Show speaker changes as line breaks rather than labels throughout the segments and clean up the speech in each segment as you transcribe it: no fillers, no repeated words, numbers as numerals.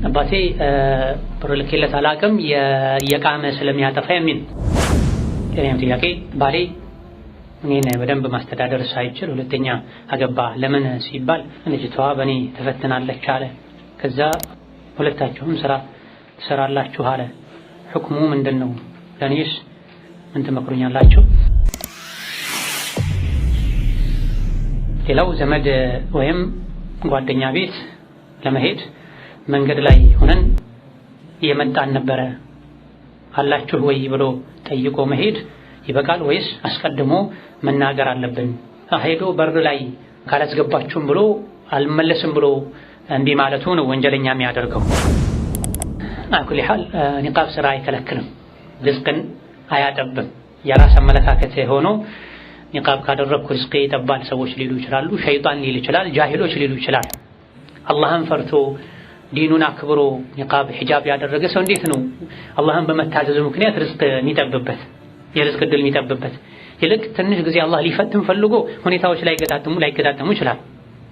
አባቴ ብር ልኬለት አላውቅም የቃመ ስለሚያጠፋ የሚል የኔም ጥያቄ ባሌ እኔን በደንብ ማስተዳደር ሳይችል ሁለተኛ አገባ ለምን ሲባል ልጅቷ በእኔ ተፈትናለች አለ። ከዛ ሁለታችሁም ስራ ትሰራላችሁ አለ። ሁክሙ ምንድነው? ለኔስ ምን ትመክሩኛላችሁ? ሌላው ዘመድ ወይም ጓደኛ ቤት ለመሄድ መንገድ ላይ ሆነን እየመጣን ነበረ አላችሁ ወይ ብሎ ጠይቆ መሄድ ይበቃል ወይስ አስቀድሞ መናገር አለብን? ሄዶ በር ላይ ካላስገባችሁም ብሎ አልመለስም ብሎ እንቢ ማለቱ ነው ወንጀለኛ የሚያደርገው። አኩል ሐል ኒቃብ ስራ አይከለክልም፣ ርዝቅን አያጠብም። የራስ አመለካከት ሆኖ ኒቃብ ካደረግኩ ርዝቄ ይጠባል ሰዎች ሊሉ ይችላሉ፣ ሸይጣን ሊል ይችላል፣ ጃሂሎች ሊሉ ይችላል። አላህን ፈርቶ ዲኑን አክብሮ ኒቃብ ሒጃብ ያደረገ ሰው እንዴት ነው አላህን በመታዘዙ ምክንያት ርዝቅ የሚጠብበት የርዝቅ ዕድል የሚጠብበት? ይልቅ ትንሽ ጊዜ አላህ ሊፈትን ፈልጎ ሁኔታዎች ላይገጣጠሙ ይችላል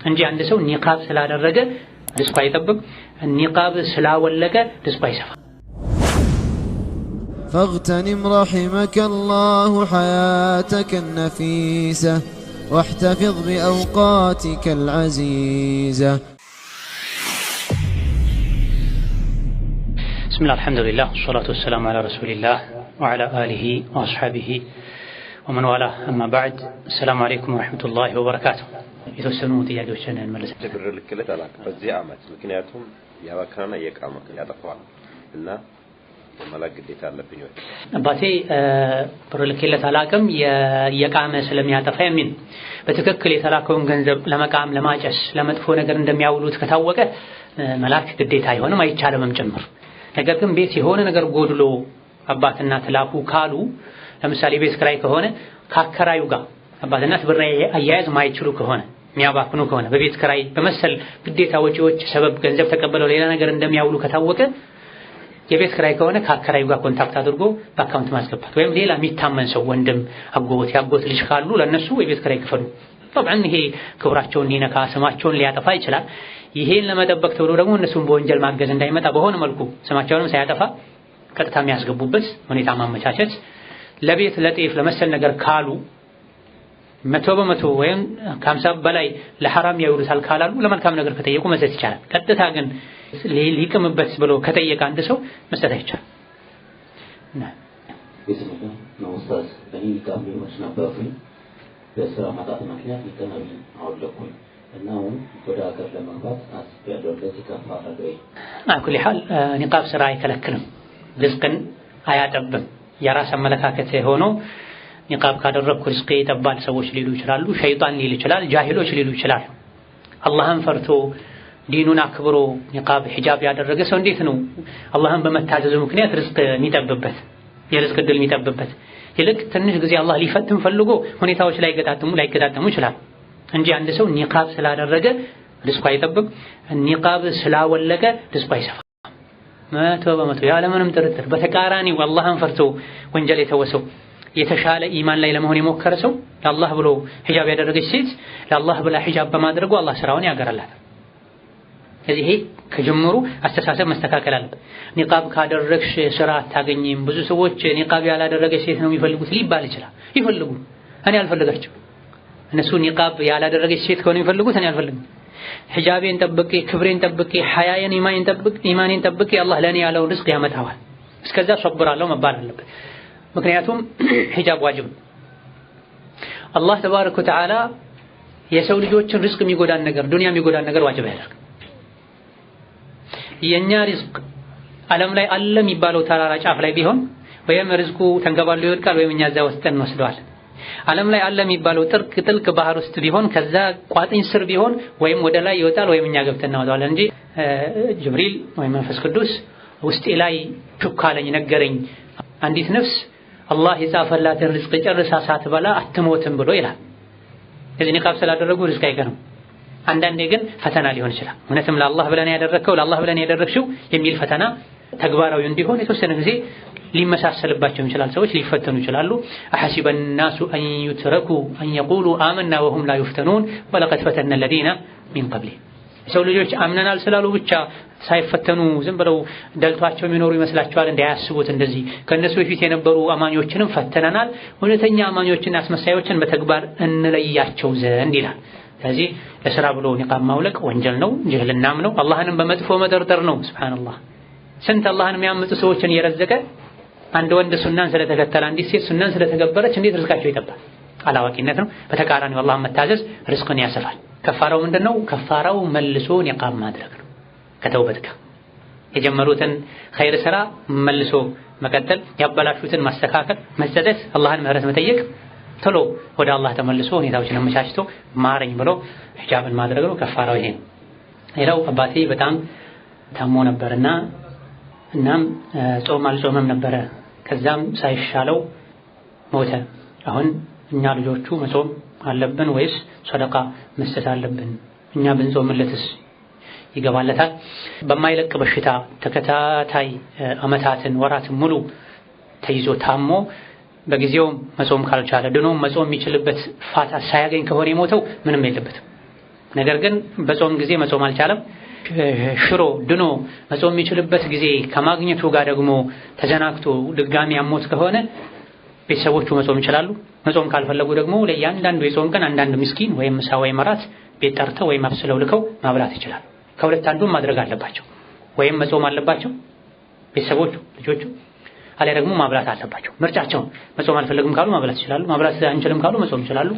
እንጂ አንድ ሰው ኒቃብ ስላደረገ ርዝቁ አይጠብቅ፣ ኒቃብ ስላወለቀ ርዝቁ አይሰፋ።
فاغتنم رحمك الله حياتك النفيسة واحتفظ بأوقاتك العزيزة.
بسم الله الحمد لله والصلاة والسلام على رسول الله وعلى آله وأصحابه ومن والاه أما بعد السلام عليكم ورحمة الله وبركاته. የተወሰኑ ጥያቄዎችን እንመለስ።
ብር ልክለት አላውቅም በዚህ ዓመት ምክንያቱም ያባክራና የቃማ ያጠፋዋል እና የመላክ ግዴታ አለብኝ ወይ?
አባቴ ብር ልክለት አላውቅም የቃመ ስለሚያጠፋ የሚል በትክክል የተላከውን ገንዘብ ለመቃም ለማጨስ ለመጥፎ ነገር እንደሚያውሉት ከታወቀ መላክ ግዴታ አይሆንም አይቻልምም ጭምር። ነገር ግን ቤት የሆነ ነገር ጎድሎ አባትና ተላኩ ካሉ ለምሳሌ ቤት ክራይ ከሆነ ካከራዩ ጋር አባትና ብር አያያዝ ማይችሉ ከሆነ የሚያባክኑ ከሆነ በቤት ክራይ በመሰል ግዴታ ወጪዎች ሰበብ ገንዘብ ተቀበለው ሌላ ነገር እንደሚያውሉ ከታወቀ የቤት ክራይ ከሆነ ካከራዩ ጋር ኮንታክት አድርጎ በአካውንት ማስገባት ወይም ሌላ የሚታመን ሰው ወንድም፣ አጎት፣ ያጎት ልጅ ካሉ ለነሱ የቤት ክራይ ክፈሉ። طبعا ይሄ ክብራቸውን ሊነካ ስማቸውን ሊያጠፋ ይችላል። ይሄን ለመጠበቅ ተብሎ ደግሞ እነሱን በወንጀል ማገዝ እንዳይመጣ በሆነ መልኩ ስማቸውንም ሳያጠፋ ቀጥታ የሚያስገቡበት ሁኔታ ማመቻቸት። ለቤት ለጤፍ ለመሰል ነገር ካሉ 100% ወይም 50 በላይ ለሐራም ያውሉታል ካላሉ ለመልካም ነገር ከጠየቁ መስጠት ይቻላል። ቀጥታ ግን ሊቅምበት ብሎ ከጠየቀ አንድ ሰው መስጠት አይቻልም።
ቢስሚላህ ነው ኡስታዝ በእኔ ጋብሎች ነበርኩኝ በስራ ማጣት ምክንያት ይተናል አውለኩኝ እና አሁን ወደ ሀገር ለመግባት አስቤያለሁ። ለዚህ ከፋራ ወይ
አኩል ሐል ኒቃብ ስራ አይከለክልም፣ ርዝቅን አያጠብም። የራስ አመለካከት ሆኖ ኒቃብ ካደረግኩ ርዝቄ ይጠባል ሰዎች ሊሉ ይችላሉ፣ ሸይጣን ሊል ይችላል፣ ጃሂሎች ሊሉ ይችላል። አላህን ፈርቶ ዲኑን አክብሮ ኒቃብ ሒጃብ ያደረገ ሰው እንዴት ነው አላህን በመታዘዙ ምክንያት ርዝቅ የሚጠብበት የርዝቅ ዕድል የሚጠብበት? ይልቅ ትንሽ ጊዜ አላህ ሊፈትን ፈልጎ ሁኔታዎች ላይገጣጠሙ ይችላል እንጂ አንድ ሰው ኒቃብ ስላደረገ ርዝቁ አይጠብቅ፣ ኒቃብ ስላወለቀ ርዝቁ አይሰፋ። 100% ያለምንም ጥርጥር በተቃራኒው አላህን ፈርቶ ወንጀል የተወሰው የተሻለ ኢማን ላይ ለመሆን የሞከረ ሰው ለአላህ ብሎ ሒጃብ ያደረገች ሴት ለአላህ ብላ ሒጃብ በማድረጉ አላህ ስራውን ያገራላታል። ስለዚህ ከጀምሩ አስተሳሰብ መስተካከል አለበት። ኒቃብ ካደረግሽ ስራ አታገኝም፣ ብዙ ሰዎች ኒቃብ ያላደረገች ሴት ነው የሚፈልጉት ሊባል ይችላል። ይፈልጉ፣ እኔ አልፈልጋቸው። እነሱ ኒቃብ ያላደረገች ሴት ከሆነ የሚፈልጉት እኔ አልፈልግም። ሒጃቤን ጠብቄ ክብሬን ጠብቄ ሐያዬን ኢማኔን ጠብቄ አላህ ለኔ ያለው ርዝቅ ያመጣዋል። እስከዛ ሰብራለሁ መባል አለበት። ምክንያቱም ሒጃብ ዋጅብ ነው። አላህ ተባረከ ወተዓላ የሰው ልጆችን ርዝቅ የሚጎዳን ነገር ዱንያ የሚጎዳን ነገር ዋጅብ ያደርግ። የኛ ርዝቅ ዓለም ላይ አለ የሚባለው ተራራ ጫፍ ላይ ቢሆን ወይም ርዝቁ ተንገባሎ ይወድቃል ወይም እኛ እዛ ወስደን እንወስደዋለን። ዓለም ላይ አለ የሚባለው ጥልቅ ባህር ውስጥ ቢሆን ከዛ ቋጥኝ ስር ቢሆን ወይም ወደ ላይ ይወጣል ወይም እኛ ገብተን እናወጣዋለን እንጂ ጅብሪል ወይም መንፈስ ቅዱስ ውስጤ ላይ ሹካለኝ ነገረኝ አንዲት ነፍስ አላህ የጻፈላትን ርዝቅ ጨርሳ ሳትበላ አትሞትም ብሎ ይላል። ስለዚህ ኒቃብ ስላደረጉ ርዝቅ አይቀርም። አንዳንዴ ግን ፈተና ሊሆን ይችላል። እውነትም ለአላህ ብለን ያደረግከው ለአላህ ብለን ያደረግሽው የሚል ፈተና ተግባራዊ እንዲሆን የተወሰነ ጊዜ ሊመሳሰልባቸው ይችላል። ሰዎች ሊፈተኑ ይችላሉ። አሐሲበ الناس أن يتركوا أن يقولوا آمنا وهم لا يفتنون ولقد فتنا الذين من قبلهم ሰው ልጆች አምነናል ስላሉ ብቻ ሳይፈተኑ ዝም ብለው ደልቷቸው የሚኖሩ ይመስላቸዋል። እንዳያስቡት እንደዚህ ከነሱ በፊት የነበሩ አማኞችንም ፈተነናል፣ እውነተኛ አማኞችና አስመሳዮችን በተግባር እንለያቸው ዘንድ ይላል። ስለዚህ ለስራ ብሎ ኒቃብ ማውለቅ ወንጀል ነው፣ ጅህልናም ነው፣ አላህንም በመጥፎ መጠርጠር ነው። ሱብሃንአላህ ስንት አላህን የሚያምጡ ሰዎችን እየረዘቀ አንድ ወንድ ሱናን ስለተከተለ አንዲት ሴት ሱናን ስለተገበረች እንዴት ርዝቃቸው ይጠባል? አላዋቂነት ነው። በተቃራኒው አላህን መታዘዝ ርዝቅን ያሰፋል። ከፋራው ምንድነው? ከፋራው መልሶ ኒቃብ ማድረግ ነው። ከተውበት ጋር የጀመሩትን ኸይር ስራ መልሶ መቀጠል፣ ያበላሹትን ማስተካከል፣ መጸጸት፣ አላህን ምህረት መጠየቅ፣ ቶሎ ወደ አላህ ተመልሶ ሁኔታዎችን አመቻችቶ ማረኝ ብሎ ሒጃብን ማድረግ ነው። ከፋራው ይሄ ነው። ሌላው አባቴ በጣም ታሞ ነበርና እናም ጾም አልጾመም ነበረ። ከዛም ሳይሻለው ሞተ። አሁን እኛ ልጆቹ መጾም አለብን ወይስ ሰደቃ መስጠት አለብን? እኛ ብንጾምለትስ ይገባለታል? በማይለቅ በሽታ ተከታታይ አመታትን ወራትን ሙሉ ተይዞ ታሞ በጊዜው መጾም ካልቻለ ድኖ መጾም የሚችልበት ፋታ ሳያገኝ ከሆነ የሞተው ምንም የለበትም። ነገር ግን በጾም ጊዜ መጾም አልቻለም፣ ሽሮ ድኖ መጾም የሚችልበት ጊዜ ከማግኘቱ ጋር ደግሞ ተዘናግቶ ድጋሚ አሞት ከሆነ ቤተሰቦቹ መጾም ይችላሉ። መጾም ካልፈለጉ ደግሞ ለእያንዳንዱ የጾም ቀን አንዳንድ ምስኪን ወይም ምሳ ወይም እራት ቤት ጠርተው ወይም አብስለው ልከው ማብላት ይችላሉ። ከሁለት አንዱን ማድረግ አለባቸው። ወይም መጾም አለባቸው ቤተሰቦቹ ልጆቹ፣ አለያ ደግሞ ማብላት አለባቸው። ምርጫቸው። መጾም አልፈለግም ካሉ ማብላት ይችላሉ። ማብላት አንችልም ካሉ መጾም ይችላሉ።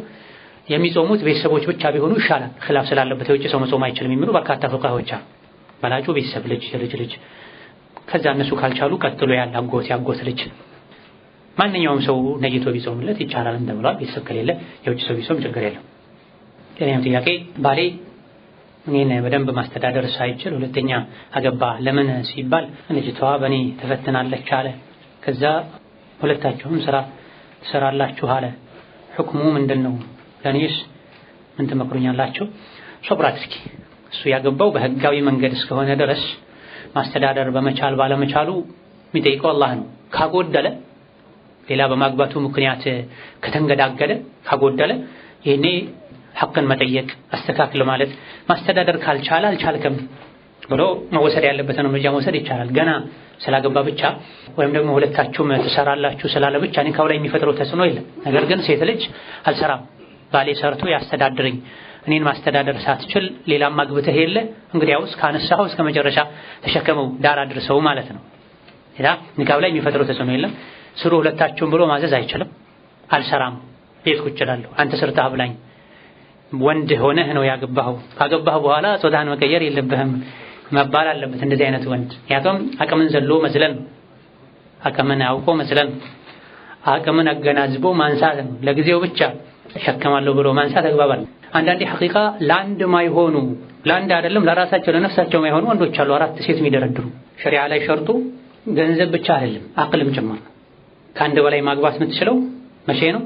የሚጾሙት ቤተሰቦች ብቻ ቢሆኑ ይሻላል። ኺላፍ ስላለበት የውጭ ሰው መጾም አይችልም የሚሉ በርካታ ፉቃሃዎች አሉ። በላጩ ቤተሰብ ልጅ፣ የልጅ ልጅ፣ ከዛ እነሱ ካልቻሉ ቀጥሎ ያለ አጎት፣ ያጎት ልጅ፣ ማንኛውም ሰው ነይቶ ቢጾምለት ይቻላል እንደብሏል። ቤተሰብ ከሌለ የውጭ ሰው ቢጾም ችግር የለም። ሌላኛው ጥያቄ ባሌ እኔን በደንብ ማስተዳደር ሳይችል ሁለተኛ አገባ ለምን ሲባል ልጅቷ በእኔ ተፈትናለች አለ። ከዛ ሁለታችሁም ስራ ትሰራላችሁ አለ። ሁክሙ ምንድነው? ለኔስ ምን ትመክሩኛላችሁ? ሶብራት እስኪ እሱ ያገባው በህጋዊ መንገድ እስከሆነ ድረስ ማስተዳደር በመቻል ባለመቻሉ የሚጠይቀው አላህ ነው። ካጎደለ ሌላ በማግባቱ ምክንያት ከተንገዳገደ ካጎደለ ይሄኔ ሐቅን መጠየቅ አስተካክል ማለት፣ ማስተዳደር ካልቻለ አልቻልከም ብሎ መወሰድ ያለበትን እርምጃ መውሰድ ይቻላል። ገና ስላገባ ብቻ ወይም ደግሞ ሁለታችሁም ትሰራላችሁ ስላለ ብቻ ኒካው ላይ የሚፈጥረው ተጽዕኖ የለም። ነገር ግን ሴት ልጅ አልሰራም ባሌ ሰርቶ ያስተዳድረኝ እኔን ማስተዳደር ሳትችል ሌላም ማግብተህ የለ እንግዲያውስ ካነሳው እስከ መጨረሻ ተሸከመው ዳር አድርሰው ማለት ነው። ያ ኒካው ላይ የሚፈጥረው ተጽዕኖ የለም። ስሩ ሁለታችሁም ብሎ ማዘዝ አይችልም። አልሰራም ቤት ቁጭ እላለሁ አንተ ሰርተህ አብላኝ። ወንድ ሆነህ ነው ያገባኸው። ካገባህ በኋላ ጾታን መቀየር የለብህም መባል አለበት እንደዚህ አይነት ወንድ። ያቶም አቅምን ዘሎ መዝለን፣ አቅምን አውቆ መዝለን፣ አቅምን አገናዝቦ ማንሳት ነው። ለጊዜው ብቻ ተሸከማለሁ ብሎ ማንሳት አግባባል። አንዳንዴ ሐቂቃ ለአንድ ማይሆኑ ለአንድ አይደለም ለራሳቸው ለነፍሳቸው ማይሆኑ ወንዶች አሉ። 4 ሴት የሚደረድሩ ሸሪዓ ላይ ሸርጡ ገንዘብ ብቻ አይደለም አቅልም ጭምር ነው። ከአንድ በላይ ማግባት የምትችለው መቼ ነው?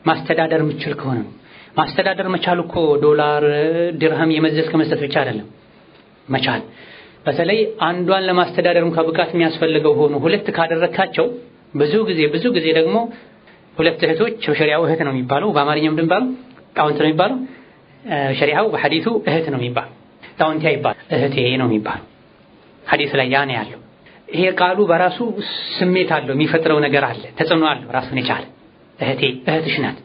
ማስተዳደር የምትችል ከሆነ ነው። ማስተዳደር መቻል እኮ ዶላር ድርሃም የመዘዝ ከመስጠት ብቻ አይደለም መቻል። በተለይ አንዷን ለማስተዳደር እንኳን ብቃት የሚያስፈልገው ሆኖ ሁለት ካደረካቸው ብዙ ጊዜ ደግሞ ሁለት እህቶች በሸሪዓው እህት ነው የሚባለው። በአማርኛው ምንድን ባለው ጣውንት ነው የሚባለው። ሸሪዓው በሐዲሱ እህት ነው የሚባለው። ጣውንት አይባል እህቴ ነው የሚባለው። ሐዲስ ላይ ያ ነው ያለው። ይሄ ቃሉ በራሱ ስሜት አለው፣ የሚፈጥረው ነገር አለ፣ ተጽዕኖ አለው ራሱን የቻለ። እህቴ እህትሽ ናት።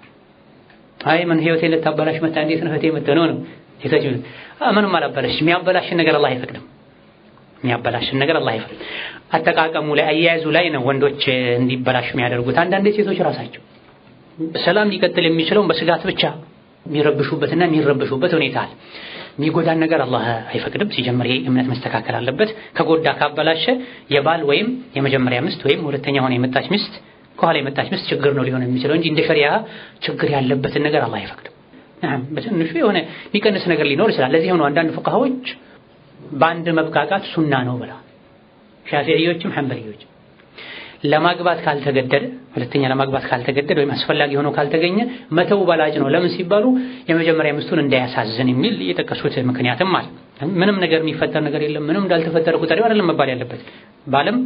አይ ምን ህይወቴን ልታበላሽ መጣ እንዴት ነው እህቴ መተነው ነው ሴቶች ምንም አላበላሽ። የሚያበላሽን ነገር አላህ አይፈቅድም። የሚያበላሽን ነገር አላህ አይፈቅድም። አጠቃቀሙ ላይ አያያዙ ላይ ነው ወንዶች እንዲበላሽ የሚያደርጉት። አንዳንድ ሴቶች ራሳቸው ሰላም ሊቀጥል የሚችለው በስጋት ብቻ የሚረብሹበትና የሚረብሹበት ሁኔታ አለ። የሚጎዳን ነገር አላህ አይፈቅድም። ሲጀምር ይሄ እምነት መስተካከል አለበት። ከጎዳ ካበላሸ የባል ወይም የመጀመሪያ ሚስት ወይም ሁለተኛ ሆነ የመጣች ሚስት ከኋላ የመጣች ሚስት ችግር ነው ሊሆን የሚችለው እንጂ እንደ ሸሪዓ ችግር ያለበትን ነገር አላህ አይፈቅድም። በትንሹ የሆነ የሚቀንስ ነገር ሊኖር ይችላል። ለዚህ ሆኖ አንዳንድ ፉቃሃዎች በአንድ መብቃቃት ሱና ነው ብለዋል። ሻፊዒዮችም ሐንበሊዮችም ለማግባት ካልተገደደ ሁለተኛ ለማግባት ካልተገደደ ወይም አስፈላጊ ሆኖ ካልተገኘ መተው በላጭ ነው። ለምን ሲባሉ የመጀመሪያ ሚስቱን እንዳያሳዝን የሚል የጠቀሱት ምክንያትም አለ። ምንም ነገር የሚፈጠር ነገር የለም ምንም እንዳልተፈጠረ ቁጠሪው አይደለም መባል ያለበት። ባለም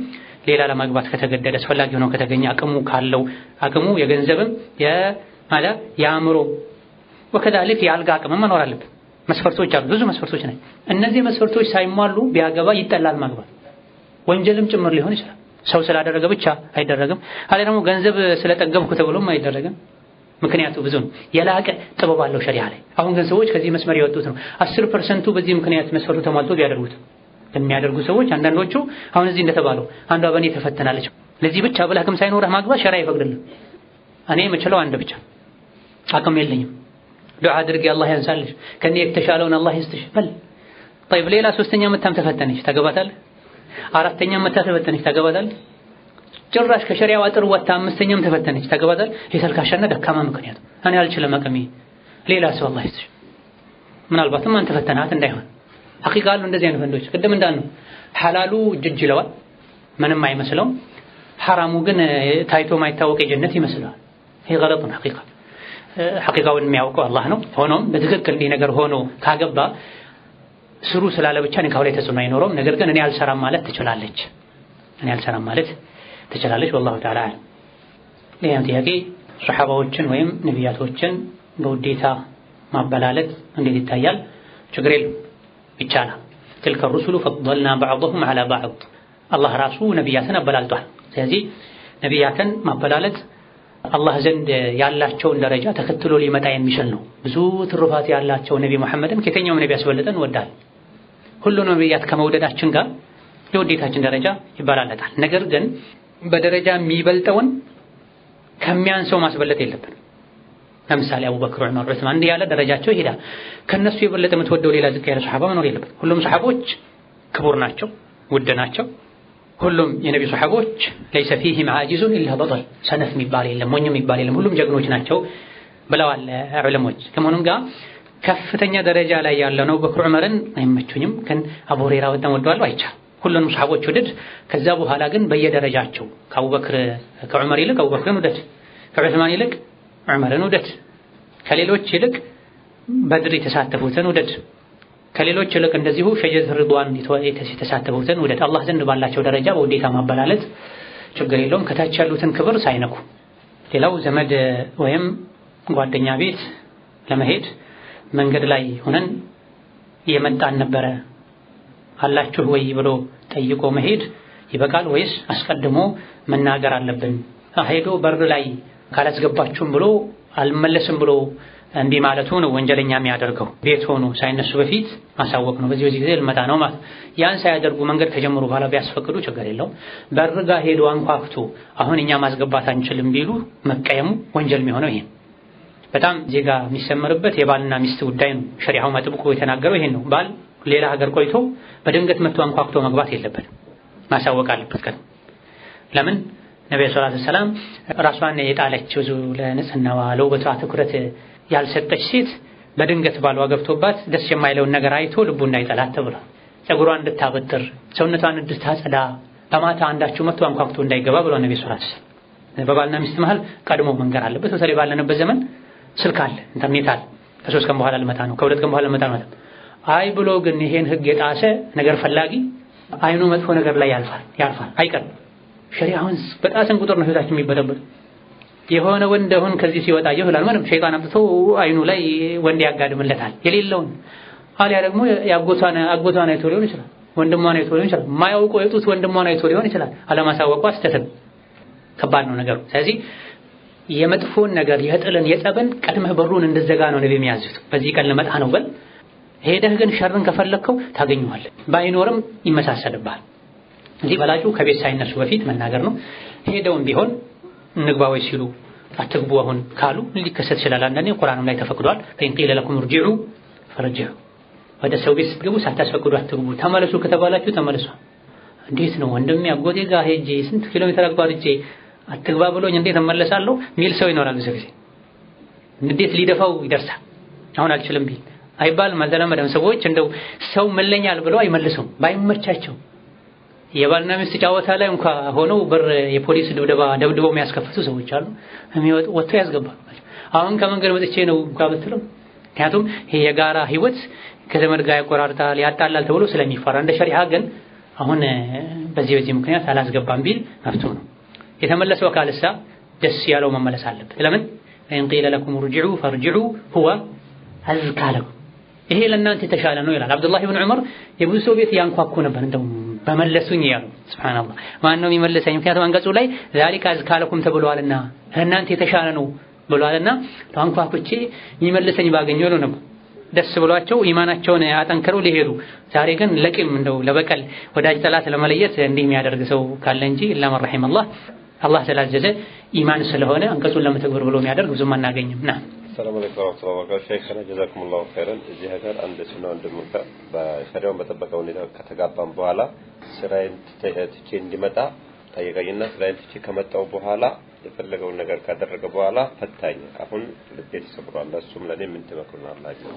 ሌላ ለማግባት ከተገደደ አስፈላጊ ሆኖ ከተገኘ አቅሙ ካለው አቅሙ የገንዘብም የአእምሮ ወከዛልክ የአልጋ አቅም መኖር አለበት። መስፈርቶች አሉ፣ ብዙ መስፈርቶች ናቸው። እነዚህ መስፈርቶች ሳይሟሉ ቢያገባ ይጠላል ማግባት፣ ወንጀልም ጭምር ሊሆን ይችላል። ሰው ስላደረገ ብቻ አይደረግም። አለ ደግሞ ገንዘብ ስለጠገብኩ ተብሎም አይደረግም። ምክንያቱ ብዙ ነው። የላቀ ጥበብ አለው ሸሪዓ ላይ። አሁን ግን ሰዎች ከዚህ መስመር ያወጡት ነው። 10% በዚህ ምክንያት መስፈርቱ ተሟልቶ ቢያደርጉት የሚያደርጉ ሰዎች አንዳንዶቹ አሁን እዚህ እንደተባለው አንዷ በእኔ ተፈተናለች፣ ለዚህ ብቻ ብለህ አቅም ሳይኖርህ ማግባት ሸሪዓ አይፈቅድልም። እኔ የምችለው አንድ ብቻ አቅም የለኝም፣ ዱዓ አድርጌ አላህ ያንሳልሽ፣ ከኔ የተሻለውን አላህ ይስጥሽ በል። طيب ሌላ ሶስተኛ መታም ተፈተነች ታገባታለህ? አራተኛ መታ ተፈተነች ታገባታለህ? ጭራሽ ከሸሪዓው አጥር ወጣ አምስተኛም ተፈተነች ታገባታለህ? የተልካሻና ደካማ ምክንያት እኔ አልችልም አቅሜ፣ ሌላ ሰው አላህ ይስጥሽ። ምናልባትም አንተ ፈተናት እንዳይሆን ሐቂቃ አሉ እንደዚህ አይነት ወንዶች። ቅድም እንዳልነው ሐላሉ እጅ ይለዋል ምንም አይመስለውም፣ ሐራሙ ግን ታይቶ ማይታወቅ የጀነት ይመስላል። ይሄ ገለጥ ነው። ሐቂቃውን የሚያውቀው አላህ ነው። ሆኖም በትክክል እንዲህ ነገር ሆኖ ካገባ ስሩ ስላለ ብቻ ንካው ላይ ተጽዕኖ አይኖረውም። ነገር ግን እኔ አልሰራም ማለት ትችላለች፣ والله تعالى አዕለም። ሌላም ጥያቄ ሱሐባዎችን ወይም ነቢያቶችን በውዴታ ማበላለጥ እንዴት ይታያል? ችግር የለም ይቻላል። تلك الرسل فضلنا بعضهم على بعض አላህ ራሱ ነቢያትን አበላልጧል። ስለዚህ ነቢያትን ማበላለጥ አላህ ዘንድ ያላቸውን ደረጃ ተከትሎ ሊመጣ የሚችል ነው። ብዙ ትሩፋት ያላቸው ነቢ መሐመድን ከየትኛውም ነቢ ያስበልጠን ወዳል። ሁሉንም ነቢያት ከመውደዳችን ጋር የውዴታችን ደረጃ ይበላለጣል። ነገር ግን በደረጃ የሚበልጠውን ከሚያንሰው ማስበለጥ የለብንም። ለምሳሌ አቡበክር፣ ዑመር፣ ዑስማን እንዲህ ያለ ደረጃቸው ይሄዳል። ከነሱ የበለጠ የምትወደው ሌላ ዝቅ ያለ ሱሐባ መኖር የለበትም። ሁሉም ሱሐቦች ክቡር ናቸው፣ ውድ ናቸው። ሁሉም የነቢ ሱሐቦች ليس فيهم عاجز الا بطل ሰነፍ የሚባል የለም፣ ሞኝ የሚባል የለም፣ ሁሉም ጀግኖች ናቸው ብለዋል ዑለሞች። ከመሆኑም ጋር ከፍተኛ ደረጃ ላይ ያለው ነው አቡበክር ዑመርን አይመቹኝም፣ ግን አቡ ሁረይራ በጣም ወደዋለሁ አይቻልም። ሁሉንም ሱሐቦች ውደድ። ከዛ በኋላ ግን በየደረጃቸው ከአቡበክር ከዑመር ይልቅ አቡበክርን ውደድ፣ ከዑስማን ይልቅ ዑመርን ውደድ፣ ከሌሎች ይልቅ በድር የተሳተፉትን ውደድ፣ ከሌሎች ይልቅ እንደዚሁ ሸጀረት ሪድዋን የተሳተፉትን ውደድ። አላህ ዘንድ ባላቸው ደረጃ በውዴታ ማበላለጥ ችግር የለውም ከታች ያሉትን ክብር ሳይነኩ። ሌላው ዘመድ ወይም ጓደኛ ቤት ለመሄድ መንገድ ላይ ሆነን የመጣን ነበረ አላችሁ ወይ ብሎ ጠይቆ መሄድ ይበቃል ወይስ አስቀድሞ መናገር አለብን? ሄዶ በር ላይ ካላስገባችሁም ብሎ አልመለስም ብሎ እንዲህ ማለቱ ነው ወንጀለኛ የሚያደርገው። ቤት ሆኖ ሳይነሱ በፊት ማሳወቅ ነው። በዚህ ጊዜ ልመጣ ነው ማለት ያን ሳያደርጉ መንገድ ከጀመሩ በኋላ ቢያስፈቅዱ ችግር የለውም። በር ጋር ሄዶ አንኳኩቶ አሁን እኛ ማስገባት አንችልም ቢሉ መቀየሙ ወንጀል የሚሆነው ይሄን በጣም ዜጋ የሚሰመርበት የባልና ሚስት ጉዳይ ነው። ሸሪዓው ማጥብቆ የተናገረው ይሄን ነው። ባል ሌላ ሀገር ቆይቶ በድንገት መጥቶ አንኳኩቶ መግባት የለበትም፣ ማሳወቅ አለበት። ለምን ነብዩ ሰለላሁ ዐለይሂ ወሰለም ራሷን የጣለች ብዙ ለንጽህናዋ ለውበቷ ትኩረት ያልሰጠች ሴት በድንገት ባሏ ገብቶባት ደስ የማይለውን ነገር አይቶ ልቡ እንዳይጠላት ተብሏል። ፀጉሯን እንድታበጥር ሰውነቷን እንድታጸዳ በማታ አንዳችሁ መጥቶ አንኳኩቶ እንዳይገባ ብሏል ነብዩ ሰለላሁ ዐለይሂ ወሰለም። በባልና ሚስት መሃል ቀድሞ መንገር አለበት። በተለይ ባለንበት ዘመን ስልክ አለ፣ ኢንተርኔት አለ። ከ3 ቀን በኋላ ልመጣ ነው፣ ከ2 ቀን በኋላ ልመጣ ነው። አይ ብሎ ግን ይሄን ህግ የጣሰ ነገር ፈላጊ አይኑ መጥፎ ነገር ላይ ያልፋል አይቀርም። ሸሪዓውን በጣሰን ቁጥር ነው ህይወታችን የሚበጠበጥ። የሆነ ወንድ አሁን ከዚህ ሲወጣ ይሁላል ማለት ሸይጣን አምጥቶ አይኑ ላይ ወንድ ያጋድምለታል የሌለውን። አሊያ ደግሞ አጎቷን አይቶ ሊሆን ይችላል፣ ወንድሟን አይቶ ሊሆን ይችላል፣ ማያውቀው የጡት ወንድሟን አይቶ ሊሆን ይችላል። አለማሳወቁ አስተተብ ከባድ ነው ነገሩ። ስለዚህ የመጥፎን ነገር የጥልን የጠብን ቀድመህ በሩን እንድዘጋ ነው ነብዩ የሚያዙት። በዚህ ቀን ልመጣ ነው በል። ሄደህ ግን ሸርን ከፈለከው ታገኘዋለህ፣ ባይኖርም ይመሳሰልብሃል። እንዲህ በላጩ ከቤት ሳይነሱ በፊት መናገር ነው። ሄደውም ቢሆን እንግባዎች ሲሉ አትግቡ አሁን ካሉ ሊከሰት ይችላል። አንዳንዴ ቁርአንም ላይ ተፈቅዷል። ፈኢን ቂለ ለኩም እርጂዑ ፈርጂዑ፣ ወደ ሰው ቤት ስትገቡ ሳታስፈቅዱ አትግቡ፣ ተመለሱ ከተባላችሁ ተመለሱ። እንዴት ነው ወንድሜ አጎቴ ጋር ሄጄ ስንት ኪሎ ሜትር አቋርጬ አትግባ ብሎኝ እንዴት እመለሳለሁ ሚል ሰው ይኖራል። ብዙ ጊዜ እንዴት ሊደፋው ይደርሳል። አሁን አልችልም ቢል አይባልም። አልተለመደም። ሰዎች እንደው ሰው መለኛል ብለው አይመልሱም ባይመቻቸው። የባልና ሚስት ጫወታ ላይ እንኳን ሆነው በር የፖሊስ ደብድበው የሚያስከፍቱ ሰዎች አሉ። የሚወጡ ወጥቶ ያስገባሉ። አሁን ከመንገድ መጥቼ ነው እንኳን ብትለው፣ ምክንያቱም ይሄ የጋራ ህይወት ከዘመድ ጋር ያቆራርጣል ያጣላል ተብሎ ስለሚፈራ፣ እንደ ሸሪዓ ግን አሁን በዚህ ምክንያት አላስገባም ቢል መፍቱ ነው። የተመለሰው አካልሳ ደስ ያለው መመለስ አለበት። ለምን ኢን ቂለ ለኩም ርጂዑ ፈርጂዑ ሁወ አዝካ ለኩም፣ ይሄ ለእናንተ የተሻለ ነው ይላል። አብዱላህ ኢብኑ ዑመር የብዙ ሰው ቤት ያንኳኩ ነበር እንደው በመለሱኝ ያሉ ሱብሃንአላህ። ማን ነው የሚመለሰኝ? ምክንያቱም አንቀጹ ላይ ዛሊከ አዝካለኩም ተብሏልና ለእናንተ የተሻለ ነው ብሏልና ታንኳኩቼ የሚመለሰኝ ባገኘው ነው ነበር ደስ ብሏቸው ኢማናቸውን አጠንክረው ሊሄዱ። ዛሬ ግን ለቂም እንደው ለበቀል ወዳጅ ጠላት ለመለየት እንዲህ የሚያደርግ ሰው ካለ እንጂ ኢላ መን ረሒመላህ አላህ ስላዘዘ ኢማን ስለሆነ አንቀጹን ለመተግበር ብሎ የሚያደርግ ብዙም አናገኝም። ና
ሰላም አለይኩም ወራህመቱላሂ ወበረካቱሁ። ሸይኽና ጀዛኩሙላሁ ኸይረን። እዚህ ሀገር አንድ ሱና ወንድምካ በሸሪዓው በጠበቀ ሁኔታ ከተጋባም በኋላ ስራዬን ትቼ እንዲመጣ ጠየቀኝና ስራዬን ትቼ ከመጣው በኋላ የፈለገውን ነገር ካደረገ በኋላ ፈታኝ። አሁን ልቤ ተሰብሯል። እሱም ለኔ ምን ትመክሩናላችሁ?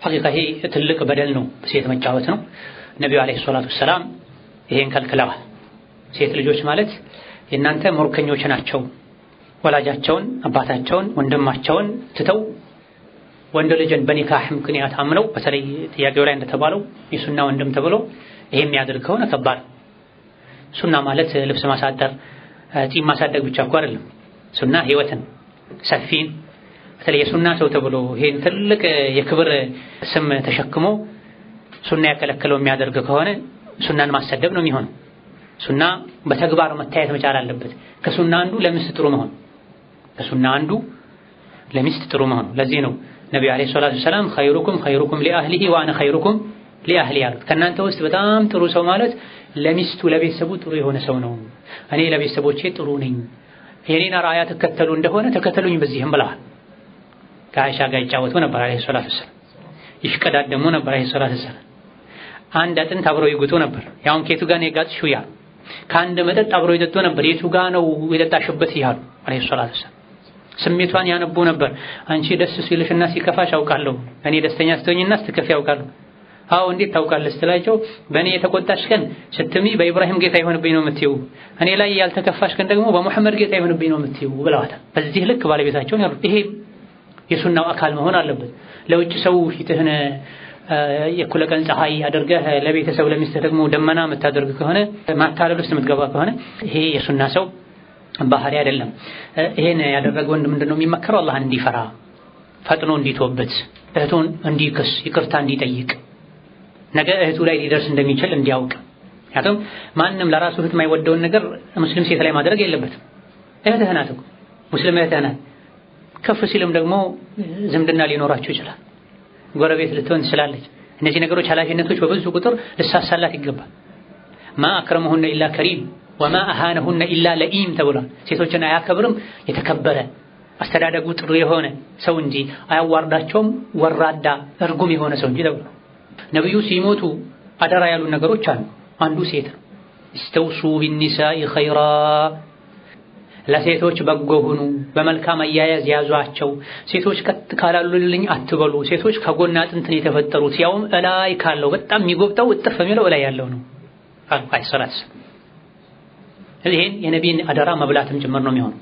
ሐቂቃ ይሄ ትልቅ በደል ነው፣ ሴት መጫወት ነው። ነብዩ አለይሂ ሰላቱ ሰላም ይሄን ከልክለዋል። ሴት ልጆች ማለት የእናንተ ሙርከኞች ናቸው። ወላጃቸውን፣ አባታቸውን፣ ወንድማቸውን ትተው ወንድ ልጅን በኒካህ ምክንያት አምነው በተለይ ጥያቄው ላይ እንደተባለው የሱና ወንድም ተብሎ ይሄ የሚያደርግ ከሆነ ከባድ። ሱና ማለት ልብስ ማሳጠር ጺም ማሳደግ ብቻ እኮ አይደለም። ሱና ህይወትን ሰፊን በተለይ የሱና ሰው ተብሎ ይሄን ትልቅ የክብር ስም ተሸክሞ ሱና ያከለከለው የሚያደርግ ከሆነ ሱናን ማሰደብ ነው የሚሆነው። ሱና በተግባር መታየት መቻል አለበት። ከሱና አንዱ ለሚስት ጥሩ መሆን፣ ከሱና አንዱ ለሚስት ጥሩ መሆን። ለዚህ ነው ነብዩ አለይሂ ሰላቱ ሰላም ኸይሩኩም ሊአህሊሂ ወአና ኸይሩኩም ሊአህሊ ያሉት። ከእናንተ ውስጥ በጣም ጥሩ ሰው ማለት ለሚስቱ ለቤተሰቡ ጥሩ የሆነ ሰው ነው። እኔ ለቤተሰቦቼ ጥሩ ነኝ፣ የኔን አርአያ ተከተሉ እንደሆነ ተከተሉኝ በዚህም ብለዋል። ከአይሻ ጋር ይጫወቱ ነበር አለይሂ ሰላቱ ሰላም፣ ይሽቀዳደሙ ነበር አለይሂ ሰላቱ ሰላም። አንድ አጥንት አብረው ይጉጡ ነበር። ያውን ከየቱ ጋር ነው የጋጥሽው ያሉ። ከአንድ መጠጥ አብረው ይጠጡ ነበር። የቱ ጋር ነው የጠጣሽበት ይያሉ አለይሂ ሰላቱ ሰላም። ስሜቷን ያነቡ ነበር። አንቺ ደስ ሲልሽና ሲከፋሽ አውቃለሁ፣ እኔ ደስተኛ ስትሆኝና ስትከፊ አውቃለሁ። አዎ እንዴት ታውቃለህ ስትላቸው በእኔ የተቆጣሽ ቀን ስትሚ በኢብራሂም ጌታ ይሆንብኝ ነው የምትይው፣ እኔ ላይ ያልተከፋሽ ቀን ደግሞ በሙሐመድ ጌታ ይሆንብኝ ነው የምትይው ብለዋታል። በዚህ ልክ ባለቤታቸውን ያሉ። ይሄ የሱናው አካል መሆን አለበት። ለውጭ ሰው ፊትህን የኩለ ቀን ፀሐይ አድርገህ ለቤተሰብ ለሚስት ደግሞ ደመና የምታደርግ ከሆነ ማታለል ውስጥ የምትገባ ከሆነ ይሄ የሱና ሰው ባህሪ አይደለም። ይሄን ያደረገ ወንድ ምንድነው የሚመከረው? አላህን እንዲፈራ፣ ፈጥኖ እንዲተውበት፣ እህቱን እንዲክስ፣ ይቅርታ እንዲጠይቅ፣ ነገ እህቱ ላይ ሊደርስ እንደሚችል እንዲያውቅ። ምክንያቱም ማንም ለራሱ እህት የማይወደውን ነገር ሙስሊም ሴት ላይ ማድረግ የለበትም። እህትህ ናት እኮ ሙስሊም እህትህ ናት። ከፍ ሲልም ደግሞ ዝምድና ሊኖራቸው ይችላል፣ ጎረቤት ልትሆን ትችላለች። እነዚህ ነገሮች ኃላፊነቶች በብዙ ቁጥር ልሳሳላት ይገባል። ማ አክረመሁነ ኢላ ከሪም ወማ አሃነሁነ ኢላ ለኢም ተብሏል። ሴቶችን አያከብርም የተከበረ አስተዳደጉ ጥሩ የሆነ ሰው እንጂ አያዋርዳቸውም ወራዳ እርጉም የሆነ ሰው እንጂ ተብሏል። ነብዩ ሲሞቱ አደራ ያሉ ነገሮች አሉ። አንዱ ሴት ነው። استوص بالنساء خيرا ለሴቶች በጎ ሁኑ፣ በመልካም አያያዝ ያዟቸው። ሴቶች ከት ካላሉልኝ አትበሉ። ሴቶች ከጎና አጥንትን የተፈጠሩት ያውም እላይ ካለው በጣም የሚጎብጠው እጥፍ የሚለው እላይ ያለው ነው አልኳይ ሰላት። ይሄን የነቢይን አደራ መብላትም ጭምር ነው የሚሆነው።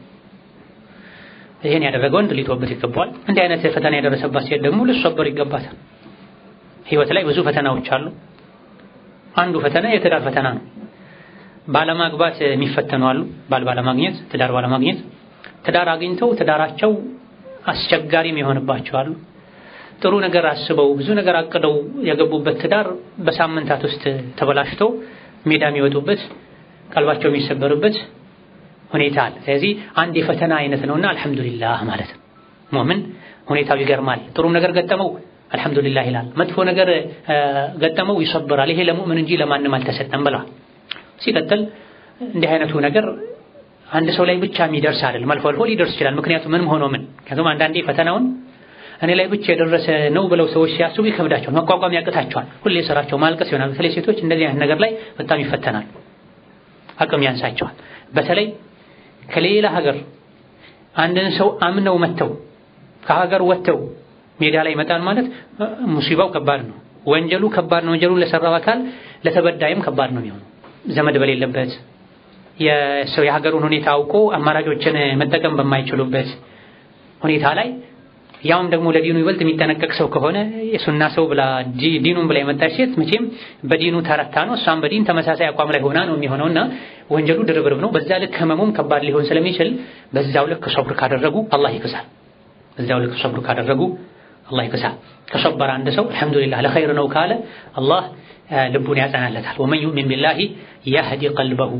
ይሄን ያደረገው ወንድ ሊተውበት ይገባዋል። እንዲህ አይነት ፈተና የደረሰባት ሴት ደግሞ ልትሰበር ይገባታል። ህይወት ላይ ብዙ ፈተናዎች አሉ። አንዱ ፈተና የትዳር ፈተና ነው። ባለማግባት የሚፈተኑ አሉ። ባለማግኘት፣ ትዳር ባለማግኘት፣ ትዳር አግኝተው ትዳራቸው አስቸጋሪም የሆነባቸው አሉ። ጥሩ ነገር አስበው ብዙ ነገር አቅደው የገቡበት ትዳር በሳምንታት ውስጥ ተበላሽቶ ሜዳ የሚወጡበት ቀልባቸው የሚሰበርበት ሁኔታ አለ። ስለዚህ አንድ የፈተና አይነት ነውና አልሐምዱሊላህ ማለት ነው። ሙእሚን ሁኔታው ይገርማል። ጥሩ ነገር ገጠመው አልሐምዱሊላህ ይላል። መጥፎ ነገር ገጠመው ይሰብራል። ይሄ ለሙእሚን እንጂ ለማንም አልተሰጠም ብለዋል። ሲቀጥል እንዲህ አይነቱ ነገር አንድ ሰው ላይ ብቻ የሚደርስ አይደለም፣ አልፎ አልፎ ሊደርስ ይችላል። ምክንያቱም ምንም ሆኖ ምን ምክንያቱም አንዳንዴ ፈተናውን እኔ ላይ ብቻ የደረሰ ነው ብለው ሰዎች ሲያስቡ ይከብዳቸዋል፣ መቋቋም ያቅታቸዋል። ሁሌ ስራቸው ማልቀስ ይሆናል። በተለይ ሴቶች እንደዚህ አይነት ነገር ላይ በጣም ይፈተናሉ፣ አቅም ያንሳቸዋል። በተለይ ከሌላ ሀገር አንድን ሰው አምነው መተው ከሀገር ወጥተው ሜዳ ላይ ይመጣል ማለት ሙሲባው ከባድ ነው፣ ወንጀሉ ከባድ ነው። ወንጀሉን ለሰራው አካል ለተበዳይም ከባድ ነው የሚሆነው። ዘመድ በሌለበት የሰው የሀገሩን ሁኔታ አውቆ አማራጮችን መጠቀም በማይችሉበት ሁኔታ ላይ ያውም ደግሞ ለዲኑ ይበልጥ የሚጠነቀቅ ሰው ከሆነ የሱና ሰው ብላ ዲኑን ብላ የመጣች ሴት መቼም በዲኑ ተረታ ነው፣ እሷም በዲን ተመሳሳይ አቋም ላይ ሆና ነው የሚሆነውና ወንጀሉ ድርብርብ ነው። በዛ ልክ ህመሙም ከባድ ሊሆን ስለሚችል በዛው ልክ ሶብር ካደረጉ አላህ ይክሳል። በዛው ልክ ሶብር ካደረጉ አላህ ይክሳ ከሰበረ አንድ ሰው አልহামዱሊላህ ለኸይር ነው ካለ አላህ ልቡን ያጸናለታል ወመን ዩእሚን ቢላሂ يهدي قلبه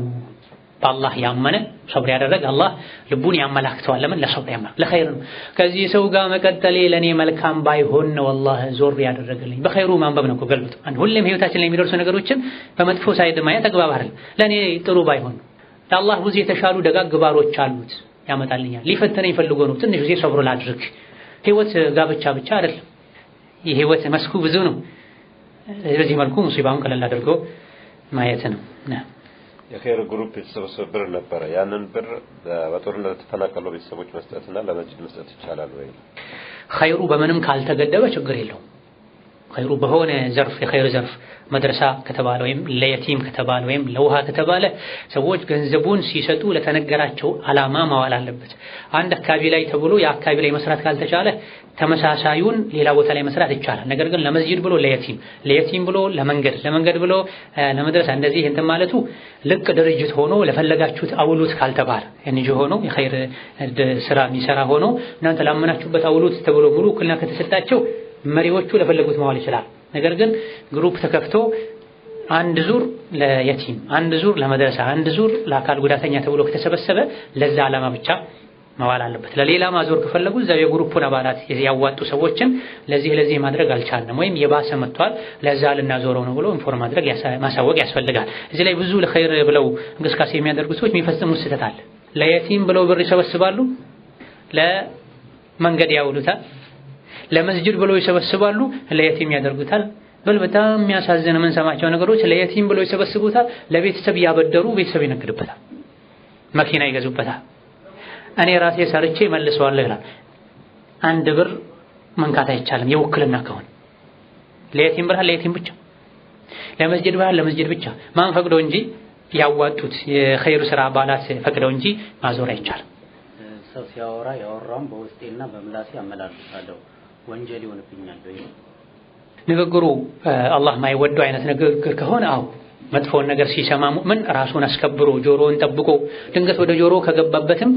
በአላህ ያመነ ሰብር ያደረገ አላህ ልቡን ያመላክተዋል ለምን ለሰብር ያመላክ ለኸይር ነው ከዚህ ሰው ጋር መቀጠሌ ለኔ መልካም ባይሆን ነው አላህ ዞር ያደረገልኝ በኸይሩ ማንበብ ነው ገልብጥ አንድ ሁሌም ህይወታችን ላይ የሚደርሱ ነገሮችን በመጥፎ ሳይድ ማየት ተግባብ አይደል ለኔ ጥሩ ባይሆን ለአላህ ብዙ የተሻሉ ደጋግ ባሮች አሉት ያመጣልኛል ሊፈተነኝ ፈልጎ ነው ትንሽ ጊዜ ሰብር ላድርግ ህይወት ጋብቻ ብቻ አይደል የህይወት መስኩ ብዙ ነው በዚህ መልኩ ሙሲባውን ቀለል አድርጎ ማየት ነው
የኸይር ግሩፕ የተሰበሰበ ብር ነበር ያንን ብር በጦርነት ተፈናቀሉ ቤተሰቦች መስጠትና ለመስጂድ መስጠት ይቻላል ወይ
ኸይሩ በምንም ካልተገደበ ችግር የለውም ኸይሩ በሆነ ዘርፍ የኸይር ዘርፍ መድረሳ ከተባለ ወይም ለየቲም ከተባለ ወይም ለውሃ ከተባለ ሰዎች ገንዘቡን ሲሰጡ ለተነገራቸው አላማ ማዋል አለበት አንድ አካባቢ ላይ ተብሎ የአካባቢ ላይ መስራት ካልተቻለ ተመሳሳዩን ሌላ ቦታ ላይ መስራት ይቻላል ነገር ግን ለመስጂድ ብሎ ለየቲም ብሎ ለመንገድ ብሎ ለመድረሳ እንደዚህ እንትን ማለቱ ልቅ ድርጅት ሆኖ ለፈለጋችሁት አውሉት ካልተባለ እንጂ ሆኖ የኸይር ስራ የሚሰራ ሆኖ እናንተ ላመናችሁበት አውሉት ተብሎ ሙሉ ክልና ከተሰጣቸው መሪዎቹ ለፈለጉት ማዋል ይችላል ነገር ግን ግሩፕ ተከፍቶ አንድ ዙር ለየቲም አንድ ዙር ለመድረሳ አንድ ዙር ለአካል ጉዳተኛ ተብሎ ከተሰበሰበ ለዛ ዓላማ ብቻ ማዋል አለበት ለሌላ ማዞር ከፈለጉ እዛው የግሩፑን አባላት ያዋጡ ሰዎችን ለዚህ ማድረግ አልቻልንም ወይም የባሰ መጥቷል ለዛ ልናዞረው ነው ብሎ ኢንፎርም ማድረግ ማሳወቅ ያስፈልጋል እዚህ ላይ ብዙ ለኸይር ብለው እንቅስቃሴ የሚያደርጉ ሰዎች የሚፈጽሙት ስህተት አለ ለየቲም ብለው ብር ይሰበስባሉ ለመንገድ ያውሉታል ለመስጂድ ብለው ይሰበስባሉ ለየቲም ያደርጉታል በጣም የሚያሳዝን ምን ሰማቸው ነገሮች ለየቲም ብለው ይሰበስቡታል ለቤተሰብ ያበደሩ ቤተሰብ ይነግድበታል መኪና ይገዙበታል እኔ ራሴ ሰርቼ መልሰዋለሁ ይላል አንድ ብር መንካት አይቻልም የውክልና ከሆነ ለየቲም ብር ለየቲም ብቻ ለመስጂድ ብቻ ማን ፈቅዶ እንጂ ያዋጡት የኸይሩ ስራ አባላት ፈቅደው እንጂ ማዞር አይቻልም
ሰው ሲያወራ ያወራውን በውስጤና በምላሴ አመላልሳለሁ ወንጀል ይሆንብኛል ወይ
ንግግሩ አላህ ማይወደው አይነት ንግግር ከሆነ አው መጥፎን ነገር ሲሰማ ሙእምን ራሱን አስከብሮ ጆሮውን ጠብቆ ድንገት ወደ ጆሮ ከገባበትም